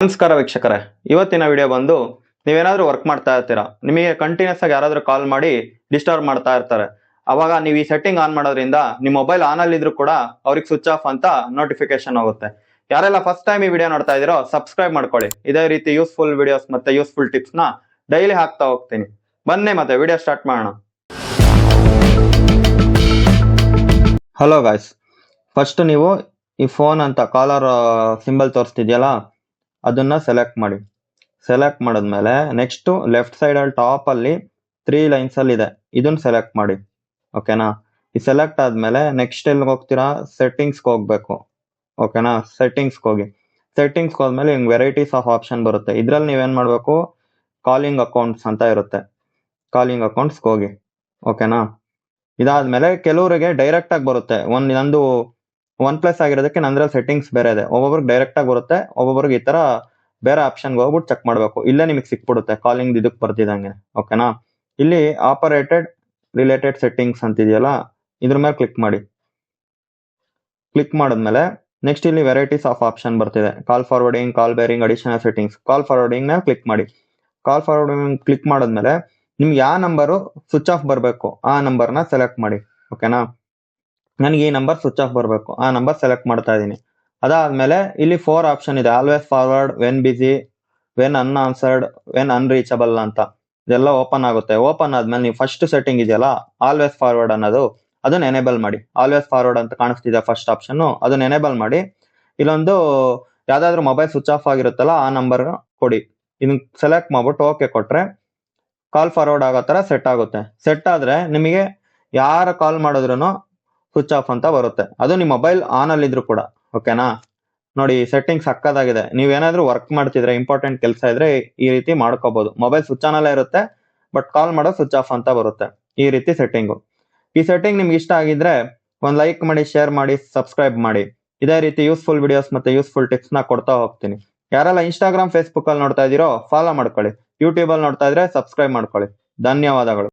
ನಮಸ್ಕಾರ ವೀಕ್ಷಕರೇ, ಇವತ್ತಿನ ವಿಡಿಯೋ ಬಂದು ನೀವೇನಾದ್ರೂ ವರ್ಕ್ ಮಾಡ್ತಾ ಇರ್ತೀರಾ, ನಿಮಗೆ ಕಂಟಿನ್ಯೂಸ್ ಆಗಿ ಯಾರಾದ್ರೂ ಕಾಲ್ ಮಾಡಿ ಡಿಸ್ಟರ್ಬ್ ಮಾಡ್ತಾ ಇರ್ತಾರೆ. ಅವಾಗ ನೀವು ಈ ಸೆಟ್ಟಿಂಗ್ ಆನ್ ಮಾಡೋದ್ರಿಂದ ನಿಮ್ಮ ಮೊಬೈಲ್ ಆನ್ ಅಲ್ಲಿ ಇದ್ರೂ ಕೂಡ ಅವ್ರಿಗೆ ಸ್ವಿಚ್ ಆಫ್ ಅಂತ ನೋಟಿಫಿಕೇಶನ್ ಹೋಗುತ್ತೆ. ಯಾರೆಲ್ಲ ಫಸ್ಟ್ ಟೈಮ್ ಈ ವಿಡಿಯೋ ನೋಡ್ತಾ ಇದೀರೋ ಸಬ್ಸ್ಕ್ರೈಬ್ ಮಾಡ್ಕೊಳ್ಳಿ. ಇದೇ ರೀತಿ ಯೂಸ್ಫುಲ್ ವಿಡಿಯೋಸ್ ಮತ್ತೆ ಯೂಸ್ಫುಲ್ ಟಿಪ್ಸ್ ನ ಡೈಲಿ ಹಾಕ್ತಾ ಹೋಗ್ತೀನಿ. ಬನ್ನಿ ಮತ್ತೆ ವಿಡಿಯೋ ಸ್ಟಾರ್ಟ್ ಮಾಡೋಣ. ಹಲೋ ಗಾಯ್ಸ್, ಫಸ್ಟ್ ನೀವು ಈ ಫೋನ್ ಅಂತ ಕಾಲರ್ ಸಿಂಬಲ್ ತೋರಿಸ್ತಿದ್ಯಲ್ಲ ಅದನ್ನ ಸೆಲೆಕ್ಟ್ ಮಾಡಿ. ಸೆಲೆಕ್ಟ್ ಮಾಡಿದ್ಮೇಲೆ ನೆಕ್ಸ್ಟ್ ಲೆಫ್ಟ್ ಸೈಡ್ ಅಲ್ಲಿ ಟಾಪ್ ಅಲ್ಲಿ 3 ಲೈನ್ಸ್ ಅಲ್ಲಿ ಇದೆ, ಇದನ್ನ ಸೆಲೆಕ್ಟ್ ಮಾಡಿ. ಓಕೆನಾ? ಈ ಸೆಲೆಕ್ಟ್ ಆದ್ಮೇಲೆ ನೆಕ್ಸ್ಟ್ ಎಲ್ಲಿ ಹೋಗ್ತೀರಾ, ಸೆಟ್ಟಿಂಗ್ಸ್ ಹೋಗ್ಬೇಕು. ಓಕೆನಾ? ಸೆಟ್ಟಿಂಗ್ಸ್ ಹೋಗಿ. ಸೆಟ್ಟಿಂಗ್ಸ್ ಹೋದ್ಮೇಲೆ ಹಿಂಗ್ ವೆರೈಟೀಸ್ ಆಫ್ ಆಪ್ಷನ್ ಬರುತ್ತೆ. ಇದ್ರಲ್ಲಿ ನೀವೇನ್ ಮಾಡ್ಬೇಕು, ಕಾಲಿಂಗ್ ಅಕೌಂಟ್ಸ್ ಅಂತ ಇರುತ್ತೆ, ಕಾಲಿಂಗ್ ಅಕೌಂಟ್ಸ್ ಹೋಗಿ. ಓಕೆನಾ? ಇದಾದ್ಮೇಲೆ ಕೆಲವರಿಗೆ ಡೈರೆಕ್ಟ್ ಆಗಿ ಬರುತ್ತೆ. ನಂದು OnePlus ಆಗಿರೋದಕ್ಕೆ ನಂದ್ರಲ್ಲಿ ಸೆಟ್ಟಿಂಗ್ಸ್ ಬೇರೆ ಇದೆ. ಒಬ್ಬೊಬ್ರಿಗೆ ಡೈರೆಕ್ಟ್ ಆಗಿ ಬರುತ್ತೆ, ಒಬ್ಬೊಬ್ರಿಗೆ ಈ ತರ ಬೇರೆ ಆಪ್ಷನ್ಗೆ ಹೋಗ್ಬಿಟ್ಟು ಚೆಕ್ ಮಾಡ್ಬೇಕು. ಇಲ್ಲೇ ನಿಮಗೆ ಸಿಕ್ಬಿಡುತ್ತೆ ಕಾಲಿಂಗ್ ಇದಕ್ಕೆ ಬರ್ತಿದಂಗೆ. ಓಕೆನಾ? ಇಲ್ಲಿ ಆಪರೇಟೆಡ್ ರಿಲೇಟೆಡ್ ಸೆಟ್ಟಿಂಗ್ಸ್ ಅಂತಿದೆಯಲ್ಲ ಇದ್ರ ಮೇಲೆ ಕ್ಲಿಕ್ ಮಾಡಿ. ಕ್ಲಿಕ್ ಮಾಡಿದ್ಮೇಲೆ ನೆಕ್ಸ್ಟ್ ಇಲ್ಲಿ ವೆರೈಟೀಸ್ ಆಫ್ ಆಪ್ಷನ್ ಬರ್ತಿದೆ. ಕಾಲ್ ಫಾರ್ವರ್ಡಿಂಗ್, ಕಾಲ್ ಬೇರಿಂಗ್, ಅಡಿಷನಲ್ ಸೆಟ್ಟಿಂಗ್ಸ್. ಕಾಲ್ ಫಾರ್ವರ್ಡಿಂಗ್ ಮೇಲೆ ಕ್ಲಿಕ್ ಮಾಡಿ. ಕಾಲ್ ಫಾರ್ವರ್ಡಿಂಗ್ ಕ್ಲಿಕ್ ಮಾಡಿದ್ಮೇಲೆ ನಿಮ್ಗೆ ಯಾವ ನಂಬರು ಸ್ವಿಚ್ ಆಫ್ ಬರಬೇಕು ಆ ನಂಬರ್ನ ಸೆಲೆಕ್ಟ್ ಮಾಡಿ. ಓಕೆನಾ? ನನಗೆ ಈ ನಂಬರ್ ಸ್ವಿಚ್ ಆಫ್ ಬರಬೇಕು, ಆ ನಂಬರ್ ಸೆಲೆಕ್ಟ್ ಮಾಡ್ತಾ ಇದ್ದೀನಿ. ಅದಾದ್ಮೇಲೆ ಇಲ್ಲಿ 4 ಆಪ್ಷನ್ ಇದೆ. Always forward, when busy, when unanswered, when unreachable ಅಂತ. ಇದೆಲ್ಲ ಓಪನ್ ಆಗುತ್ತೆ. ಓಪನ್ ಆದ್ಮೇಲೆ ನೀವು ಫಸ್ಟ್ ಸೆಟ್ಟಿಂಗ್ ಇದೆಯಲ್ಲ ಆಲ್ವೇಸ್ ಫಾರ್ವರ್ಡ್ ಅನ್ನೋದು, ಅದನ್ನ ಎನೇಬಲ್ ಮಾಡಿ. ಆಲ್ವೇಸ್ ಫಾರ್ವರ್ಡ್ ಅಂತ ಕಾಣಿಸ್ತಿದೆ ಫಸ್ಟ್ ಆಪ್ಷನ್, ಅದನ್ನ ಎನೇಬಲ್ ಮಾಡಿ. ಇಲ್ಲೊಂದು ಯಾವ್ದಾದ್ರು ಮೊಬೈಲ್ ಸ್ವಿಚ್ ಆಫ್ ಆಗಿರುತ್ತಲ್ಲ ಆ ನಂಬರ್ ಕೊಡಿ. ಇದನ್ನ ಸೆಲೆಕ್ಟ್ ಮಾಡ್ಬಿಟ್ಟು ಓಕೆ ಕೊಟ್ರೆ ಕಾಲ್ ಫಾರ್ವರ್ಡ್ ಆಗೋ ತರ ಸೆಟ್ ಆಗುತ್ತೆ. ಸೆಟ್ ಆದ್ರೆ ನಿಮಗೆ ಯಾರ ಕಾಲ್ ಮಾಡಿದ್ರು ಸ್ವಿಚ್ ಆಫ್ ಅಂತ ಬರುತ್ತೆ, ಅದು ನಿಮ್ಮ ಮೊಬೈಲ್ ಆನ್ ಅಲ್ಲಿ ಇದ್ರು ಕೂಡ. ಓಕೆನಾ? ನೋಡಿ ಸೆಟ್ಟಿಂಗ್ಸ್ ಸಕ್ಕದಾಗಿದೆ. ನೀವೇನಾದ್ರೂ ವರ್ಕ್ ಮಾಡ್ತಿದ್ರೆ, ಇಂಪಾರ್ಟೆಂಟ್ ಕೆಲಸ ಇದ್ರೆ ಈ ರೀತಿ ಮಾಡ್ಕೋಬಹುದು. ಮೊಬೈಲ್ ಸ್ವಿಚ್ ಆನ್ ಅಲ್ಲೇ ಇರುತ್ತೆ, ಬಟ್ ಕಾಲ್ ಮಾಡೋ ಸ್ವಿಚ್ ಆಫ್ ಅಂತ ಬರುತ್ತೆ. ಈ ರೀತಿ ಸೆಟ್ಟಿಂಗು. ಈ ಸೆಟ್ಟಿಂಗ್ ನಿಮ್ಗೆ ಇಷ್ಟ ಆಗಿದ್ರೆ ಒಂದು ಲೈಕ್ ಮಾಡಿ, ಶೇರ್ ಮಾಡಿ, ಸಬ್ಸ್ಕ್ರೈಬ್ ಮಾಡಿ. ಇದೇ ರೀತಿ ಯೂಸ್ಫುಲ್ ವಿಡಿಯೋಸ್ ಮತ್ತೆ ಯೂಸ್ಫುಲ್ ಟಿಪ್ಸ್ ನ ಕೊಡ್ತಾ ಹೋಗ್ತೀನಿ. ಯಾರೆಲ್ಲ ಇನ್ಸ್ಟಾಗ್ರಾಮ್, ಫೇಸ್ಬುಕ್ ಅಲ್ಲಿ ನೋಡ್ತಾ ಇದೀರೋ ಫಾಲೋ ಮಾಡ್ಕೊಳ್ಳಿ. ಯೂಟ್ಯೂಬ್ ಅಲ್ಲಿ ನೋಡ್ತಾ ಇದ್ರೆ ಸಬ್ಸ್ಕ್ರೈಬ್ ಮಾಡ್ಕೊಳ್ಳಿ. ಧನ್ಯವಾದಗಳು.